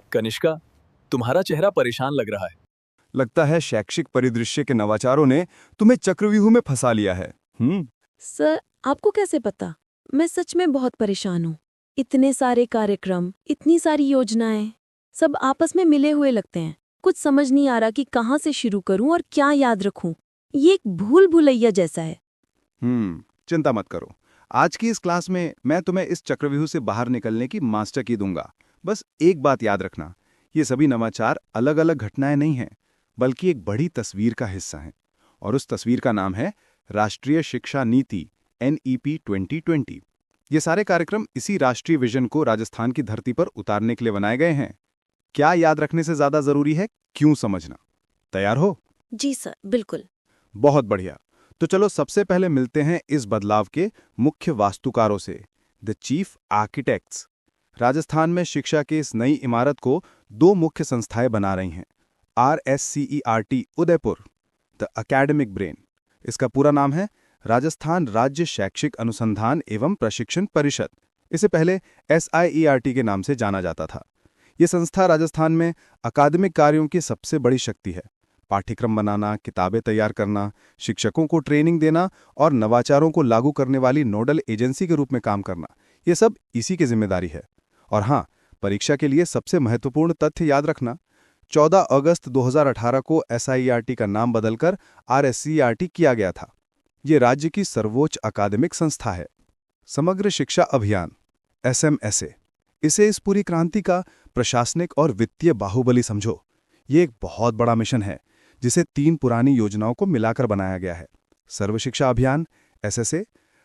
कनिष्का, तुम्हारा चेहरा परेशान लग रहा है। लगता है शैक्षिक परिदृश्य के नवाचारों ने तुम्हें चक्रव्यूह में फंसा लिया है। सर, आपको कैसे पता? मैं सच में बहुत परेशान हूँ। इतने सारे कार्यक्रम, इतनी सारी योजनाएं, सब आपस में मिले हुए लगते हैं। कुछ समझ नहीं आ रहा कि कहाँ से शुरू करूँ और क्या याद रखूँ। ये एक भूल भुलैया जैसा है। चिंता मत करो। आज की इस क्लास में मैं तुम्हें इस चक्रव्यूह से बाहर निकलने की मास्टर की दूंगा। बस एक बात याद रखना, ये सभी नवाचार अलग अलग घटनाएं नहीं हैं, बल्कि एक बड़ी तस्वीर का हिस्सा हैं। और उस तस्वीर का नाम है राष्ट्रीय शिक्षा नीति NEP 2020। ये सारे कार्यक्रम इसी राष्ट्रीय विजन को राजस्थान की धरती पर उतारने के लिए बनाए गए हैं। क्या याद रखने से ज्यादा जरूरी है, क्यों समझना। तैयार हो? जी सर, बिल्कुल। बहुत बढ़िया। तो चलो सबसे पहले मिलते हैं इस बदलाव के मुख्य वास्तुकारों से, द चीफ आर्किटेक्ट्स। राजस्थान में शिक्षा की इस नई इमारत को दो मुख्य संस्थाएं बना रही हैं। RSCERT Udaipur, the academic brain. इसका पूरा नाम है राजस्थान राज्य शैक्षिक अनुसंधान एवं प्रशिक्षण परिषद। इसे पहले SIERT के नाम से जाना जाता था। ये संस्था राजस्थान में अकादमिक कार्यों की सबसे बड़ी शक्ति है। पाठ्यक्रम बनाना, किताबें तैयार करना, शिक्षकों को ट्रेनिंग देना और नवाचारों को लागू करने वाली नोडल एजेंसी के रूप में काम करना, ये सब इसी की जिम्मेदारी है। और हाँ, परीक्षा के लिए सबसे महत्वपूर्ण तथ्य याद रखना, 14 अगस्त 2018 को SIERT का नाम बदलकर RSCERT किया गया था। ये राज्य की सर्वोच्च अकादमिक संस्था है। समग्र शिक्षा अभियान SMSA, इसे इस पूरी क्रांति का प्रशासनिक और वित्तीय बाहुबली समझो। ये एक बहुत बड़ा मिशन है जिसे 3 पुरानी योजनाओं को मिलाकर बनाया गया है। सर्व शिक्षा अभियान SSA,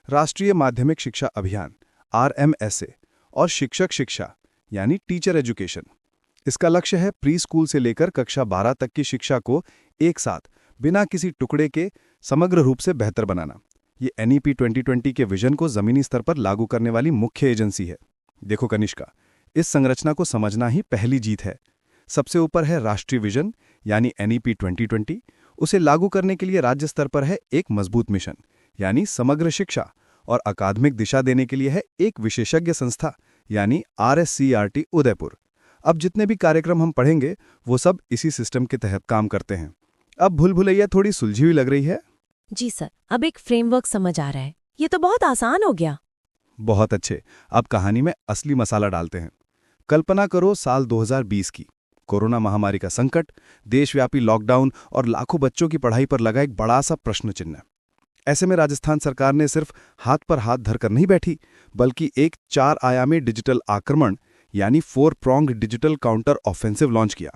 राष्ट्रीय माध्यमिक शिक्षा अभियान RMSA और शिक्षक शिक्षा यानी टीचर एजुकेशन। इसका लक्ष्य है प्री स्कूल से लेकर कक्षा 12 तक की शिक्षा को एक साथ बिना किसी टुकड़े के समग्र रूप से बेहतर बनाना। ये NEP 2020 के विजन को जमीनी स्तर पर लागू करने वाली मुख्य एजेंसी है। देखो कनिष्का, इस संरचना को समझना ही पहली जीत है। सबसे ऊपर है राष्ट्रीय विजन यानी NEP 2020। उसे लागू करने के लिए राज्य स्तर पर है एक मजबूत मिशन यानी समग्र शिक्षा, और अकादमिक दिशा देने के लिए है एक विशेषज्ञ संस्था यानी RSCERT उदयपुर। अब जितने भी कार्यक्रम हम पढ़ेंगे वो सब इसी सिस्टम के तहत काम करते हैं। अब भूल भुलैया थोड़ी सुलझी हुई लग रही है? जी सर, अब एक फ्रेमवर्क समझ आ रहा है। ये तो बहुत आसान हो गया। बहुत अच्छे। अब कहानी में असली मसाला डालते हैं। कल्पना करो साल 2020 की। कोरोना महामारी का संकट, देशव्यापी लॉकडाउन और लाखों बच्चों की पढ़ाई पर लगा एक बड़ा सा प्रश्न चिन्ह। ऐसे में राजस्थान सरकार ने सिर्फ हाथ पर हाथ धरकर नहीं बैठी, बल्कि एक 4 आयामी डिजिटल आक्रमण यानी 4 pronged digital counter offensive launch किया।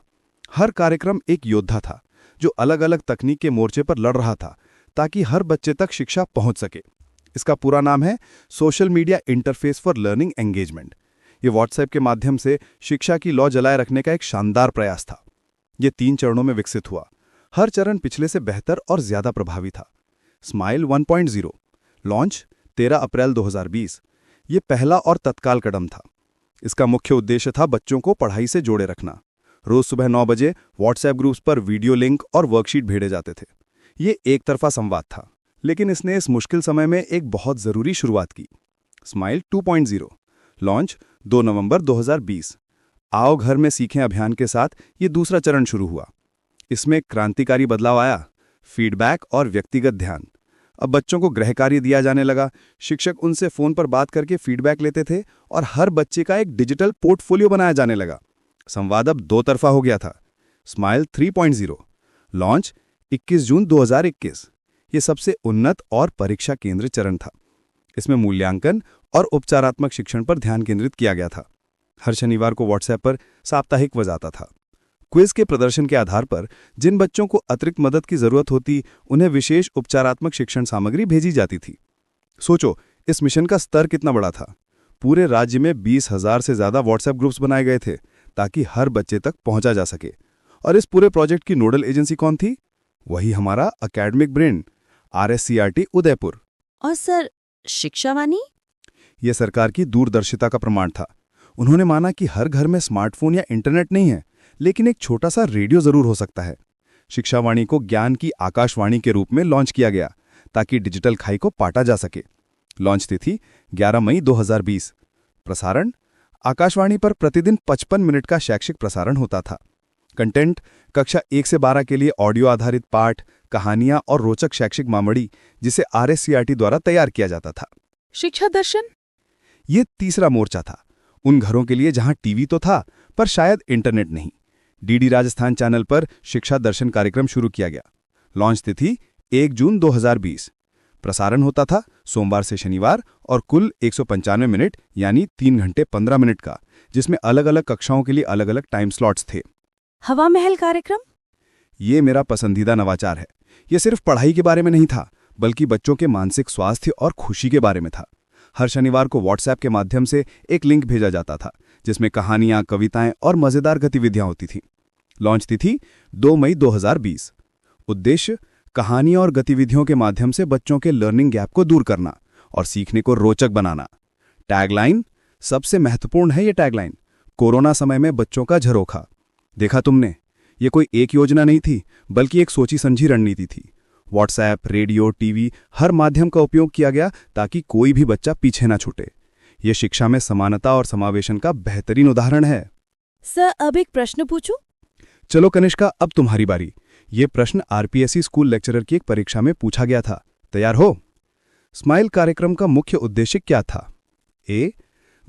हर कार्यक्रम एक योद्धा था जो अलग अलग तकनीक के मोर्चे पर लड़ रहा था ताकि हर बच्चे तक शिक्षा पहुंच सके। इसका पूरा नाम है social media interface for learning engagement. ये व्हाट्सएप के माध्यम से शिक्षा की लौ जलाए रखने का एक शानदार प्रयास था। ये 3 चरणों में विकसित हुआ। हर चरण पिछले से बेहतर और ज्यादा प्रभावी था। स्माइल 1.0 लॉन्च 13 अप्रैल 2020। ये पहला और तत्काल कदम था। इसका मुख्य उद्देश्य था बच्चों को पढ़ाई से जोड़े रखना। रोज सुबह 9 बजे व्हाट्सएप ग्रुप्स पर वीडियो लिंक और वर्कशीट भेजे जाते थे। ये एक तरफा संवाद था, लेकिन इसने इस मुश्किल समय में एक बहुत जरूरी शुरुआत की। स्माइल 2.0 लॉन्च 2 नवंबर 2020। आओ घर में सीखें अभियान के साथ ये दूसरा चरण शुरू हुआ। इसमें क्रांतिकारी बदलाव आया, फीडबैक और व्यक्तिगत ध्यान। अब बच्चों को गृह कार्य दिया जाने लगा। शिक्षक उनसे फोन पर बात करके फीडबैक लेते थे और हर बच्चे का एक डिजिटल पोर्टफोलियो बनाया जाने लगा। संवाद अब 2 तरफा हो गया था। स्माइल 3.0 लॉन्च 21 जून 2021। ये सबसे उन्नत और परीक्षा केंद्रित चरण था। इसमें मूल्यांकन और उपचारात्मक शिक्षण पर ध्यान केंद्रित किया गया था। हर शनिवार को व्हाट्सएप पर साप्ताहिक क्विज आता था। क्विज के प्रदर्शन के आधार पर जिन बच्चों को अतिरिक्त मदद की जरूरत होती, उन्हें विशेष उपचारात्मक शिक्षण सामग्री भेजी जाती थी। सोचो, इस मिशन का स्तर कितना बड़ा था। पूरे राज्य में 20,000 से ज्यादा व्हाट्सएप ग्रुप्स बनाए गए थे ताकि हर बच्चे तक पहुंचा जा सके। और इस पूरे प्रोजेक्ट की नोडल एजेंसी कौन थी? वही हमारा एकेडमिक ब्रेन RSCERT उदयपुर। और सर, शिक्षावाणी? यह सरकार की दूरदर्शिता का प्रमाण था। उन्होंने माना कि हर घर में स्मार्टफोन या इंटरनेट नहीं है, लेकिन एक छोटा सा रेडियो जरूर हो सकता है। शिक्षावाणी को ज्ञान की आकाशवाणी के रूप में लॉन्च किया गया ताकि डिजिटल खाई को पाटा जा सके। लॉन्च तिथि 11 मई 2020। प्रसारण आकाशवाणी पर प्रतिदिन 55 मिनट का शैक्षिक प्रसारण होता था। कंटेंट कक्षा 1 से 12 के लिए ऑडियो आधारित पाठ, कहानियां और रोचक शैक्षिक मामड़ी, जिसे RSCRT द्वारा तैयार किया जाता था। शिक्षा दर्शन? ये तीसरा मोर्चा था, उन घरों के लिए जहां टीवी तो था पर शायद इंटरनेट नहीं। DD राजस्थान चैनल पर शिक्षा दर्शन कार्यक्रम शुरू किया गया। लॉन्च तिथि 1 जून 2020। प्रसारण होता था सोमवार से शनिवार और कुल 195 मिनट यानी 3 घंटे 15 मिनट का, जिसमें अलग अलग कक्षाओं के लिए अलग अलग टाइम स्लॉट्स थे। हवा महल कार्यक्रम? ये मेरा पसंदीदा नवाचार है। ये सिर्फ पढ़ाई के बारे में नहीं था, बल्कि बच्चों के मानसिक स्वास्थ्य और खुशी के बारे में था। हर शनिवार को व्हाट्सएप के माध्यम से एक लिंक भेजा जाता था, जिसमें कहानियां, कविताएं और मजेदार गतिविधियां होती थीं। लॉन्च तिथि 2 मई 2020। उद्देश्य कहानियों और गतिविधियों के माध्यम से बच्चों के लर्निंग गैप को दूर करना और सीखने को रोचक बनाना। टैगलाइन सबसे महत्वपूर्ण है। ये टैगलाइन कोरोना समय में बच्चों का झरोखा। देखा तुमने, ये कोई एक योजना नहीं थी, बल्कि एक सोची समझी रणनीति थी। व्हाट्सएप, रेडियो, टीवी, हर माध्यम का उपयोग किया गया ताकि कोई भी बच्चा पीछे ना छूटे। ये शिक्षा में समानता और समावेशन का बेहतरीन उदाहरण है। सर, अब एक प्रश्न पूछूं? चलो कनिष्का, अब तुम्हारी बारी। ये प्रश्न RPSC स्कूल लेक्चरर की एक परीक्षा में पूछा गया था। तैयार हो? स्माइल कार्यक्रम का मुख्य उद्देश्य क्या था? A.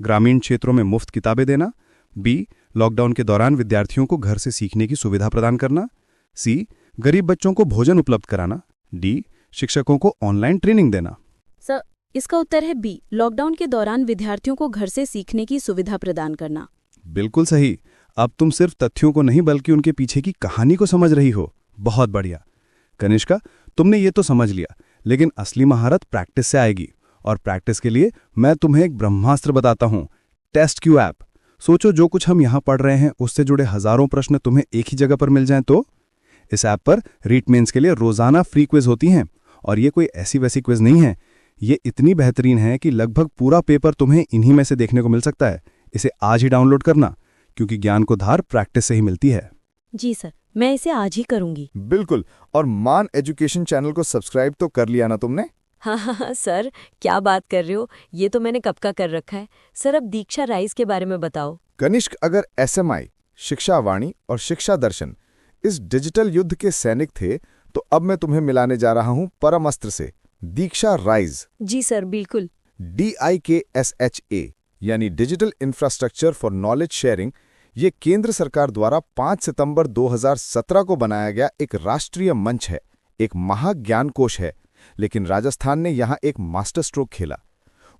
ग्रामीण क्षेत्रों में मुफ्त किताबें देना। B. लॉकडाउन के दौरान विद्यार्थियों को घर से सीखने की सुविधा प्रदान करना। C. गरीब बच्चों को भोजन उपलब्ध कराना। D. शिक्षकों को ऑनलाइन ट्रेनिंग देना। सर, इसका उत्तर है B, लॉकडाउन के दौरान विद्यार्थियों को घर से सीखने की सुविधा प्रदान करना। बिल्कुल सही। अब तुम सिर्फ तथ्यों को नहीं बल्कि उनके पीछे की कहानी को समझ रही हो। बहुत बढ़िया। कनिष्का, तुमने ये तो समझ लिया, लेकिन असली महारत प्रैक्टिस से आएगी। और प्रैक्टिस के लिए मैं तुम्हें एक ब्रह्मास्त्र बताता हूँ, टेस्टक्यू ऐप। सोचो, जो कुछ हम यहाँ पढ़ रहे हैं उससे जुड़े हजारों प्रश्न तुम्हें एक ही जगह पर मिल जाएं तो? इस ऐप पर रीट मेंस के लिए रोजाना फ्री क्विज होती हैं। और ये कोई ऐसी वैसी क्विज नहीं है, ये इतनी बेहतरीन है कि लगभग पूरा पेपर तुम्हें इन्हीं में से देखने को मिल सकता है। इसे आज ही डाउनलोड करना, क्योंकि ज्ञान को धार प्रैक्टिस से ही मिलती है। जी सर, मैं इसे आज ही करूंगी। बिल्कुल। और मान एजुकेशन चैनल को सब्सक्राइब तो कर लिया ना तुमने? हाँ, सर, क्या बात कर रहे हो, ये तो मैंने कब का कर रखा है। सर, अब दीक्षा राइज के बारे में बताओ। कनिष्क, अगर SMI, शिक्षा वाणी और शिक्षा दर्शन इस डिजिटल युद्ध के सैनिक थे, तो अब मैं तुम्हें मिलाने जा रहा हूं परम अस्त्र से, दीक्षा राइज। जी सर, बिल्कुल। DIKSHA यानी digital infrastructure for knowledge sharing, ये केंद्र सरकार द्वारा 5 सितंबर 2017 को बनाया गया एक राष्ट्रीय मंच है, एक महाज्ञान कोश है। लेकिन राजस्थान ने यहाँ एक मास्टर स्ट्रोक खेला।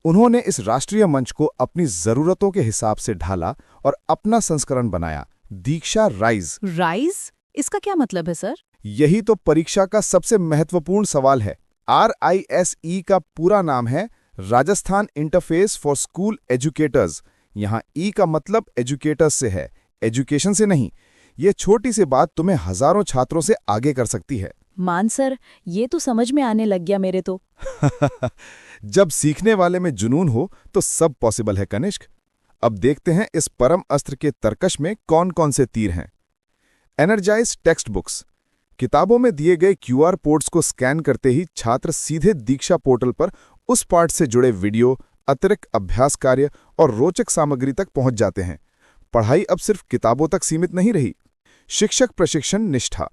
उन्होंने इस राष्ट्रीय मंच को अपनी जरूरतों के हिसाब से ढाला और अपना संस्करण बनाया, दीक्षा राइज। राइज? इसका क्या मतलब है सर? यही तो परीक्षा का सबसे महत्वपूर्ण सवाल है। RISE का पूरा नाम है Rajasthan interface for school educators. यहाँ E का मतलब एजुकेटर्स से है, एजुकेशन से नहीं। ये छोटी सी बात तुम्हें हजारों छात्रों से आगे कर सकती है। मान सर, ये तो समझ में आने लग गया मेरे तो। जब सीखने वाले में जुनून हो तो सब पॉसिबल है कनिष्क। अब देखते हैं इस परम अस्त्र के तरकश में कौन कौन से तीर हैं। Energise textbooks. किताबों में दिए गए QR कोड्स को स्कैन करते ही छात्र सीधे दीक्षा पोर्टल पर उस पाठ से जुड़े वीडियो, अतिरिक्त अभ्यास कार्य और रोचक सामग्री तक पहुंच जाते हैं। पढ़ाई अब सिर्फ किताबों तक सीमित नहीं रही। शिक्षक प्रशिक्षण निष्ठा।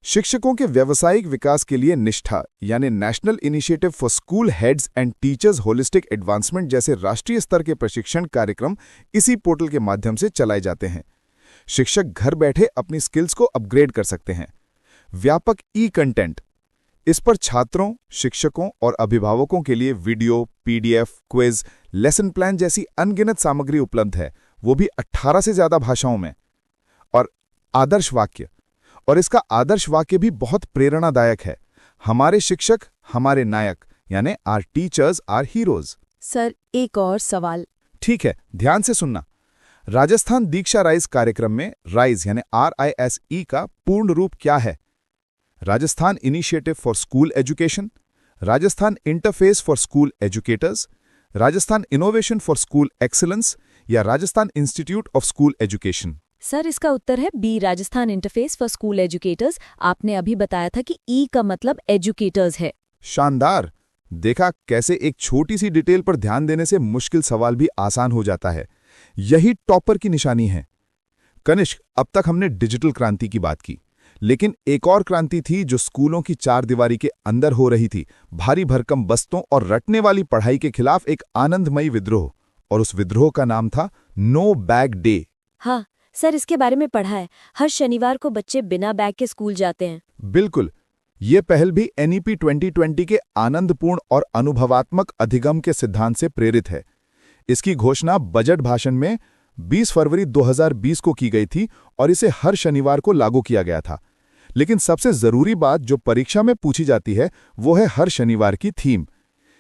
शिक्षकों के व्यावसायिक विकास के लिए निष्ठा यानी national initiative for school heads and teachers holistic advancement जैसे राष्ट्रीय स्तर के प्रशिक्षण कार्यक्रम इसी पोर्टल के माध्यम से चलाए जाते हैं। शिक्षक घर बैठे अपनी स्किल्स को अपग्रेड कर सकते हैं। व्यापक कंटेंट। इस पर छात्रों, शिक्षकों और अभिभावकों के लिए video, PDF, quiz, lesson plan जैसी अनगिनत सामग्री उपलब्ध है, वो भी 18 से ज्यादा भाषाओं में। और आदर्श वाक्य, और इसका आदर्श वाक्य भी बहुत प्रेरणादायक है। हमारे शिक्षक हमारे नायक, यानी our teachers are heroes. Sir, एक और सवाल। ठीक है, ध्यान से सुनना। राजस्थान दीक्षा राइज कार्यक्रम में राइज यानी RISE का पूर्ण रूप क्या है? Rajasthan initiative for school education, Rajasthan interface for school educators, Rajasthan innovation for school excellence या Rajasthan institute of school education. Sir, इसका उत्तर है B, Rajasthan interface for school educators. आपने अभी बताया था कि E का मतलब एजुकेटर्स है। शानदार। देखा कैसे एक छोटी सी डिटेल पर ध्यान देने से मुश्किल सवाल भी आसान हो जाता है। यही टॉपर की निशानी है। कनिष्क, अब तक हमने डिजिटल क्रांति की बात की, लेकिन एक और क्रांति थी जो स्कूलों की चारदीवारी के अंदर हो रही थी। भारी भरकम बस्तों और रटने वाली पढ़ाई के खिलाफ एक आनंदमयी विद्रोह, और उस विद्रोह का नाम था नो बैग डे। हाँ सर, इसके बारे में पढ़ा है। हर शनिवार को बच्चे बिना बैग के स्कूल जाते हैं। बिल्कुल, ये पहल भी NEP 2020 के आनंदपूर्ण और अनुभवात्मक अधिगम के सिद्धांत से प्रेरित है। इसकी घोषणा बजट भाषण में 20 फरवरी 2020 को की गई थी और इसे हर शनिवार को लागू किया गया था। लेकिन सबसे जरूरी बात जो परीक्षा में पूछी जाती है वो है हर शनिवार की थीम।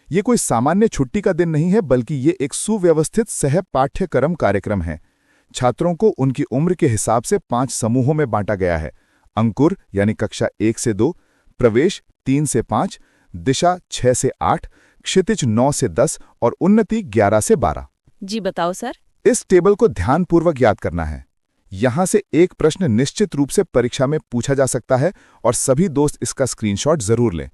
ये कोई सामान्य छुट्टी का दिन नहीं है, बल्कि ये एक सुव्यवस्थित सह पाठ्यक्रम कार्यक्रम है। छात्रों को उनकी उम्र के हिसाब से 5 समूहों में बांटा गया है। अंकुर यानी कक्षा 1 से 2, प्रवेश 3 से 5, दिशा 6 से 8, क्षितिज 9 से 10 और उन्नति 11 से 12। जी बताओ सर। इस टेबल को ध्यानपूर्वक याद करना है। यहां से एक प्रश्न निश्चित रूप से परीक्षा में पूछा जा सकता है और सभी दोस्त इसका स्क्रीनशॉट जरूर लें।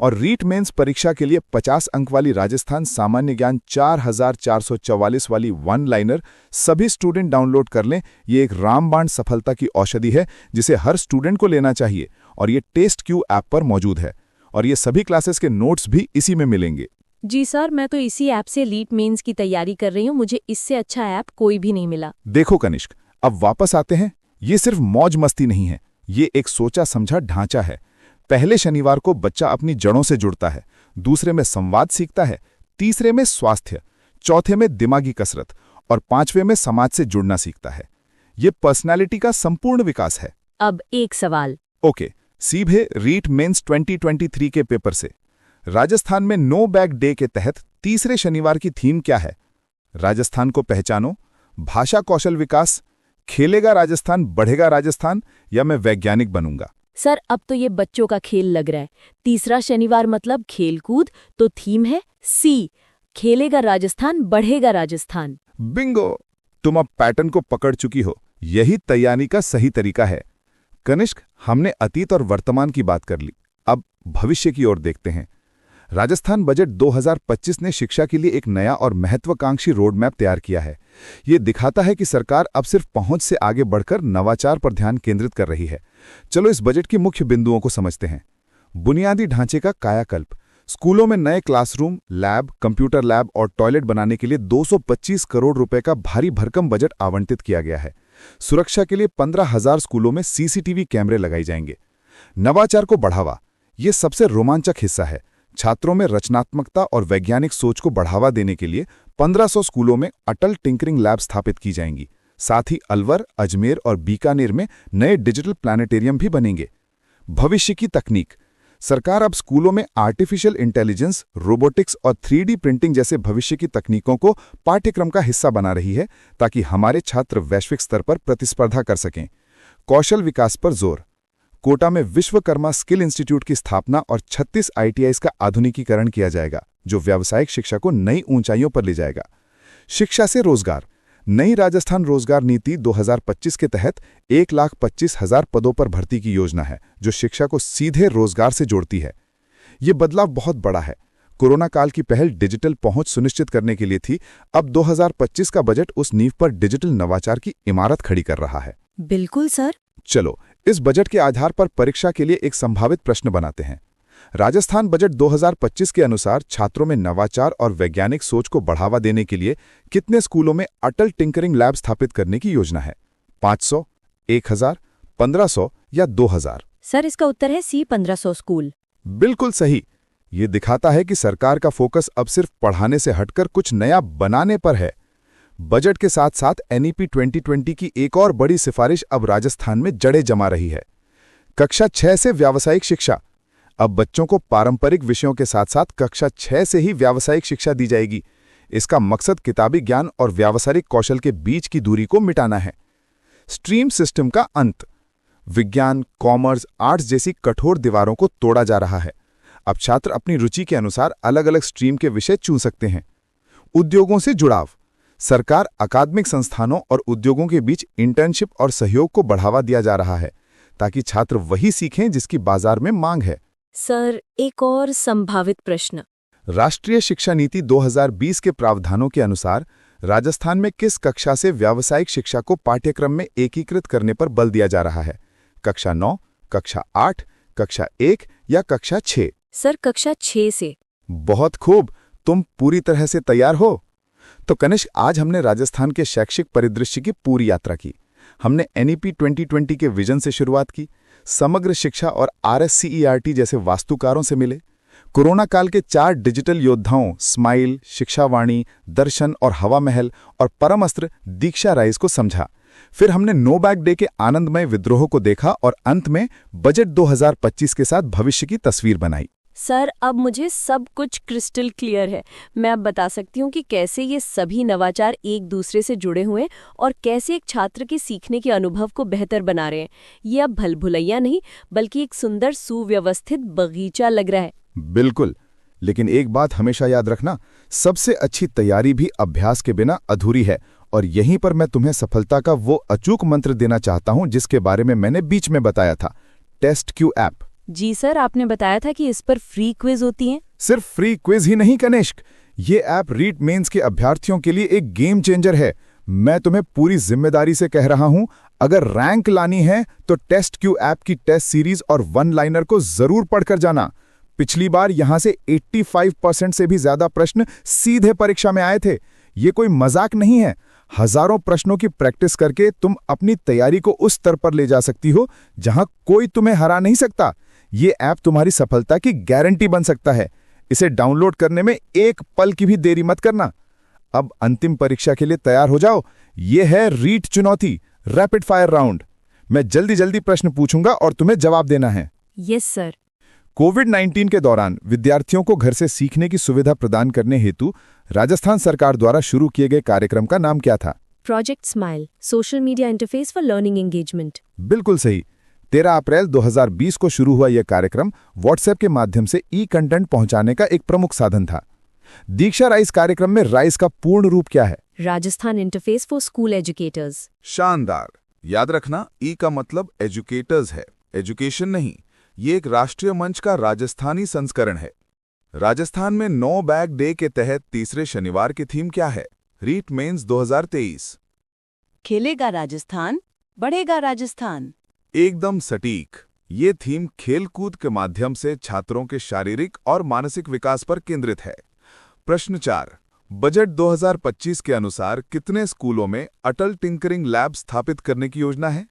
और रीट मेंस परीक्षा के लिए 50 अंक वाली राजस्थान सामान्य ज्ञान 4444 वाली वन लाइनर सभी स्टूडेंट डाउनलोड कर लें। ये एक रामबाण सफलता की औषधि है जिसे हर स्टूडेंट को लेना चाहिए, और ये टेस्ट क्यू ऐप पर मौजूद है, और ये सभी क्लासेस के नोट्स भी इसी में मिलेंगे। जी सर, मैं तो इसी ऐप से लीट मेंस की तैयारी कर रही हूँ। मुझे इससे अच्छा ऐप कोई भी नहीं मिला। देखो कनिष्क, अब वापस आते हैं। ये सिर्फ मौज मस्ती नहीं है, ये एक सोचा समझा ढांचा है। पहले शनिवार को बच्चा अपनी जड़ों से जुड़ता है, दूसरे में संवाद सीखता है, तीसरे में स्वास्थ्य, चौथे में दिमागी कसरत और 5वें में समाज से जुड़ना सीखता है। ये पर्सनैलिटी का संपूर्ण विकास है। अब एक सवाल। ओके, सीधे रीट मेंस 2023 के पेपर से। राजस्थान में नो बैग डे के तहत तीसरे शनिवार की थीम क्या है? राजस्थान को पहचानो, भाषा कौशल विकास, खेलेगा राजस्थान बढ़ेगा राजस्थान, या मैं वैज्ञानिक बनूंगा। सर, अब तो ये बच्चों का खेल लग रहा है। तीसरा शनिवार मतलब खेलकूद, तो थीम है सी, खेलेगा राजस्थान बढ़ेगा राजस्थान। बिंगो, तुम अब पैटर्न को पकड़ चुकी हो। यही तैयारी का सही तरीका है। कनिष्क, हमने अतीत और वर्तमान की बात कर ली, अब भविष्य की ओर देखते हैं। राजस्थान बजट 2025 ने शिक्षा के लिए एक नया और महत्वाकांक्षी रोड मैप तैयार किया है। ये दिखाता है कि सरकार अब सिर्फ पहुंच से आगे बढ़कर नवाचार पर ध्यान केंद्रित कर रही है। चलो इस बजट की मुख्य बिंदुओं को समझते हैं। बुनियादी ढांचे का कायाकल्प। स्कूलों में नए क्लासरूम, लैब, कंप्यूटर लैब और टॉयलेट बनाने के लिए 225 करोड़ रुपए का भारी भरकम बजट आवंटित किया गया है। सुरक्षा के लिए 15,000 स्कूलों में CCTV कैमरे लगाए जाएंगे। नवाचार को बढ़ावा, ये सबसे रोमांचक हिस्सा है। छात्रों में रचनात्मकता और वैज्ञानिक सोच को बढ़ावा देने के लिए 1500 स्कूलों में अटल टिंकरिंग लैब स्थापित की जाएंगी। साथ ही अलवर, अजमेर और बीकानेर में नए डिजिटल प्लानिटेरियम भी बनेंगे। भविष्य की तकनीक। सरकार अब स्कूलों में आर्टिफिशियल इंटेलिजेंस, रोबोटिक्स और 3D प्रिंटिंग जैसे भविष्य की तकनीकों को पाठ्यक्रम का हिस्सा बना रही है, ताकि हमारे छात्र वैश्विक स्तर पर प्रतिस्पर्धा कर सकें। कौशल विकास पर जोर। कोटा में विश्वकर्मा स्किल इंस्टीट्यूट की स्थापना और 36 ITIs का आधुनिकीकरण किया जाएगा, जो व्यावसायिक शिक्षा को नई ऊंचाइयों पर ले जाएगा। शिक्षा से रोजगार। नई राजस्थान रोजगार नीति 2025 के तहत 1,25,000 पदों पर भर्ती की योजना है, जो शिक्षा को सीधे रोजगार से जोड़ती है। ये बदलाव बहुत बड़ा है। कोरोना काल की पहल डिजिटल पहुंच सुनिश्चित करने के लिए थी। अब 2025 का बजट उस नींव पर डिजिटल नवाचार की इमारत खड़ी कर रहा है। बिल्कुल सर। चलो इस बजट के आधार पर परीक्षा के लिए एक संभावित प्रश्न बनाते हैं। राजस्थान बजट 2025 के अनुसार छात्रों में नवाचार और वैज्ञानिक सोच को बढ़ावा देने के लिए कितने स्कूलों में अटल टिंकरिंग लैब स्थापित करने की योजना है? 500, 1000, 1500 या 2000? सर, इसका उत्तर है सी, 1500 स्कूल। बिल्कुल सही। ये दिखाता है कि सरकार का फोकस अब सिर्फ पढ़ाने से हटकर कुछ नया बनाने पर है। बजट के साथ साथ NEP 2020 की एक और बड़ी सिफारिश अब राजस्थान में जड़ें जमा रही है। कक्षा 6 से व्यावसायिक शिक्षा। अब बच्चों को पारंपरिक विषयों के साथ साथ कक्षा 6 से ही व्यावसायिक शिक्षा दी जाएगी। इसका मकसद किताबी ज्ञान और व्यावसायिक कौशल के बीच की दूरी को मिटाना है। स्ट्रीम सिस्टम का अंत। विज्ञान, कॉमर्स, आर्ट्स जैसी कठोर दीवारों को तोड़ा जा रहा है। अब छात्र अपनी रुचि के अनुसार अलग अलग स्ट्रीम के विषय चुन सकते हैं। उद्योगों से जुड़ाव। सरकार अकादमिक संस्थानों और उद्योगों के बीच इंटर्नशिप और सहयोग को बढ़ावा दिया जा रहा है, ताकि छात्र वही सीखें जिसकी बाजार में मांग है। सर, एक और संभावित प्रश्न। राष्ट्रीय शिक्षा नीति 2020 के प्रावधानों के अनुसार राजस्थान में किस कक्षा से व्यावसायिक शिक्षा को पाठ्यक्रम में एकीकृत करने पर बल दिया जा रहा है? कक्षा 9, कक्षा 8, कक्षा 1 या कक्षा 6? सर कक्षा 6 से। बहुत खूब, तुम पूरी तरह से तैयार हो। तो कनिष्क, आज हमने राजस्थान के शैक्षिक परिदृश्य की पूरी यात्रा की। हमने NEP 2020 के विजन से शुरुआत की, समग्र शिक्षा और RSCERT जैसे वास्तुकारों से मिले, कोरोना काल के 4 डिजिटल योद्धाओं स्माइल, शिक्षावाणी, दर्शन और हवा महल और परम अस्त्र दीक्षा राइज को समझा। फिर हमने नो बैग डे के आनंदमय विद्रोह को देखा और अंत में बजट 2025 के साथ भविष्य की तस्वीर बनाई। सर अब मुझे सब कुछ क्रिस्टल क्लियर है। मैं अब बता सकती हूँ कि कैसे ये सभी नवाचार एक दूसरे से जुड़े हुए हैं और कैसे एक छात्र के सीखने के अनुभव को बेहतर बना रहे हैं। ये अब भलभुलैया नहीं बल्कि एक सुंदर सुव्यवस्थित बगीचा लग रहा है। बिल्कुल, लेकिन एक बात हमेशा याद रखना, सबसे अच्छी तैयारी भी अभ्यास के बिना अधूरी है। और यहीं पर मैं तुम्हें सफलता का वो अचूक मंत्र देना चाहता हूं जिसके बारे में मैंने बीच में बताया था, टेस्टक्यू ऐप। जी सर, आपने बताया था कि इस पर फ्री क्विज होती हैं। सिर्फ फ्री क्विज ही नहीं कनिष्क, ये ऐप रीट मेंस के अभ्यर्थियों के लिए एक गेम चेंजर है। मैं तुम्हें पूरी जिम्मेदारी से कह रहा हूं, अगर रैंक लानी है तो टेस्टक्यू ऐप की टेस्ट सीरीज और वन लाइनर को जरूर पढ़कर जाना। पिछली बार यहां से 85% से भी ज्यादा प्रश्न सीधे परीक्षा में आए थे। ये कोई मजाक नहीं है। हजारों प्रश्नों की प्रैक्टिस करके तुम अपनी तैयारी को उस स्तर पर ले जा सकती हो जहां कोई तुम्हें हरा नहीं सकता। ये ऐप तुम्हारी सफलता की गारंटी बन सकता है। इसे डाउनलोड करने में एक पल की भी देरी मत करना। अब अंतिम परीक्षा के लिए तैयार हो जाओ। ये है रीट चुनौती, रैपिड फायर राउंड। मैं जल्दी जल्दी प्रश्न पूछूंगा और तुम्हें जवाब देना है। Yes sir. कोविड-19 के दौरान विद्यार्थियों को घर से सीखने की सुविधा प्रदान करने हेतु राजस्थान सरकार द्वारा शुरू किए गए कार्यक्रम का नाम क्या था? Project smile, social media interface for learning engagement. बिल्कुल सही। 13 अप्रैल 2020 को शुरू हुआ यह कार्यक्रम व्हाट्सएप के माध्यम से कंटेंट पहुंचाने का एक प्रमुख साधन था। दीक्षा राइज कार्यक्रम में राइज का पूर्ण रूप क्या है? Rajasthan interface for school educators. शानदार। याद रखना, का मतलब एजुकेटर्स है, एजुकेशन नहीं। ये एक राष्ट्रीय मंच का राजस्थानी संस्करण है। राजस्थान में नो बैग डे के तहत तीसरे शनिवार की थीम क्या है? रीट मेंस 2023। खेलेगा राजस्थान, बढ़ेगा राजस्थान। एकदम सटीक। ये थीम खेलकूद के माध्यम से छात्रों के शारीरिक और मानसिक विकास पर केंद्रित है। प्रश्न 4, बजट 2025 के अनुसार कितने स्कूलों में अटल टिंकरिंग लैब स्थापित करने की योजना है?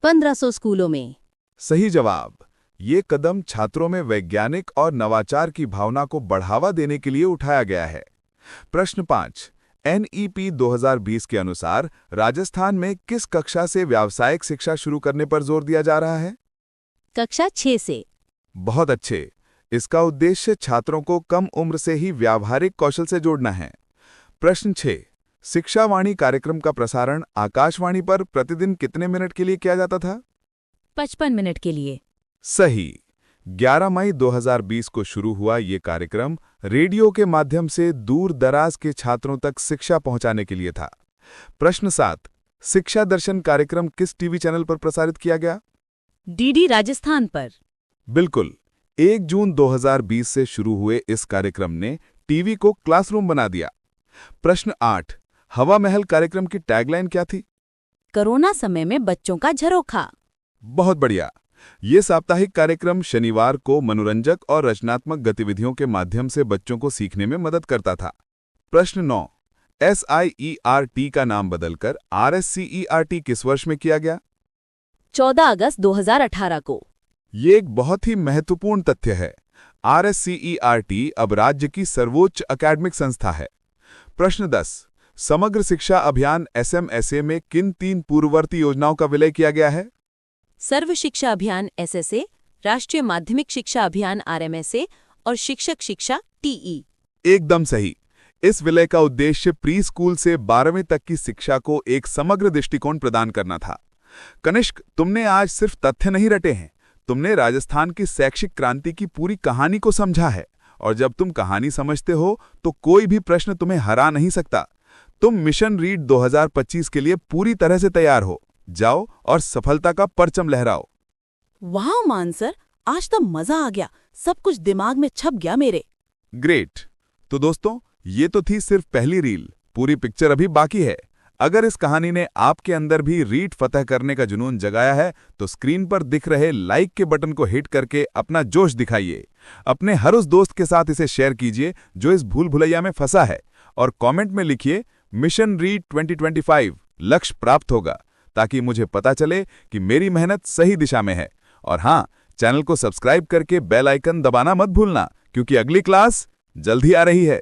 1500 स्कूलों में। सही जवाब। ये कदम छात्रों में वैज्ञानिक और नवाचार की भावना को बढ़ावा देने के लिए उठाया गया है। प्रश्न 5, NEP 2020 के अनुसार राजस्थान में किस कक्षा से व्यावसायिक शिक्षा शुरू करने पर जोर दिया जा रहा है? कक्षा 6 से। बहुत अच्छे। इसका उद्देश्य छात्रों को कम उम्र से ही व्यावहारिक कौशल से जोड़ना है। प्रश्न 6, शिक्षावाणी कार्यक्रम का प्रसारण आकाशवाणी पर प्रतिदिन कितने मिनट के लिए किया जाता था? 55 मिनट के लिए। सही। 11 मई 2020 को शुरू हुआ ये कार्यक्रम रेडियो के माध्यम से दूर दराज के छात्रों तक शिक्षा पहुंचाने के लिए था। प्रश्न 7, शिक्षा दर्शन कार्यक्रम किस टीवी चैनल पर प्रसारित किया गया? DD राजस्थान पर। बिल्कुल। 1 जून 2020 से शुरू हुए इस कार्यक्रम ने टीवी को क्लासरूम बना दिया। प्रश्न 8, हवा महल कार्यक्रम की टैगलाइन क्या थी? कोरोना समय में बच्चों का झरोखा। बहुत बढ़िया। ये साप्ताहिक कार्यक्रम शनिवार को मनोरंजक और रचनात्मक गतिविधियों के माध्यम से बच्चों को सीखने में मदद करता था। प्रश्न 9, SIERT का नाम बदलकर RSCERT किस वर्ष में किया गया? 14 अगस्त 2018 को। ये एक बहुत ही महत्वपूर्ण तथ्य है। RSCERT अब राज्य की सर्वोच्च अकादमिक संस्था है। प्रश्न 10, समग्र शिक्षा अभियान SMSA में किन 3 पूर्ववर्ती योजनाओं का विलय किया गया है? सर्व शिक्षा अभियान SSA, राष्ट्रीय माध्यमिक शिक्षा अभियान RMSA और शिक्षक शिक्षा TE। एकदम सही। इस विलय का उद्देश्य प्री स्कूल से 12वीं तक की शिक्षा को एक समग्र दृष्टिकोण प्रदान करना था। कनिष्क, तुमने आज सिर्फ तथ्य नहीं रटे हैं, तुमने राजस्थान की शैक्षिक क्रांति की पूरी कहानी को समझा है। और जब तुम कहानी समझते हो तो कोई भी प्रश्न तुम्हें हरा नहीं सकता। तुम मिशन रीट 2025 के लिए पूरी तरह से तैयार हो। जाओ और सफलता का परचम लहराओ। वाह मान सर, आज तो मजा आ गया। सब कुछ दिमाग में छप गया मेरे। ग्रेट। तो दोस्तों, ये तो थी सिर्फ पहली रील। पूरी पिक्चर अभी बाकी है। अगर इस कहानी ने आपके अंदर भी रीड फतह करने का जुनून जगाया है तो स्क्रीन पर दिख रहे लाइक के बटन को हिट करके अपना जोश दिखाइए। अपने हर उस दोस्त के साथ इसे शेयर कीजिए जो इस भूल भुलैया में फंसा है, और कमेंट में लिखिए मिशन रीड 2025 लक्ष्य प्राप्त होगा, ताकि मुझे पता चले कि मेरी मेहनत सही दिशा में है। और हाँ, चैनल को सब्सक्राइब करके बेल आइकन दबाना मत भूलना, क्योंकि अगली क्लास जल्दी आ रही है।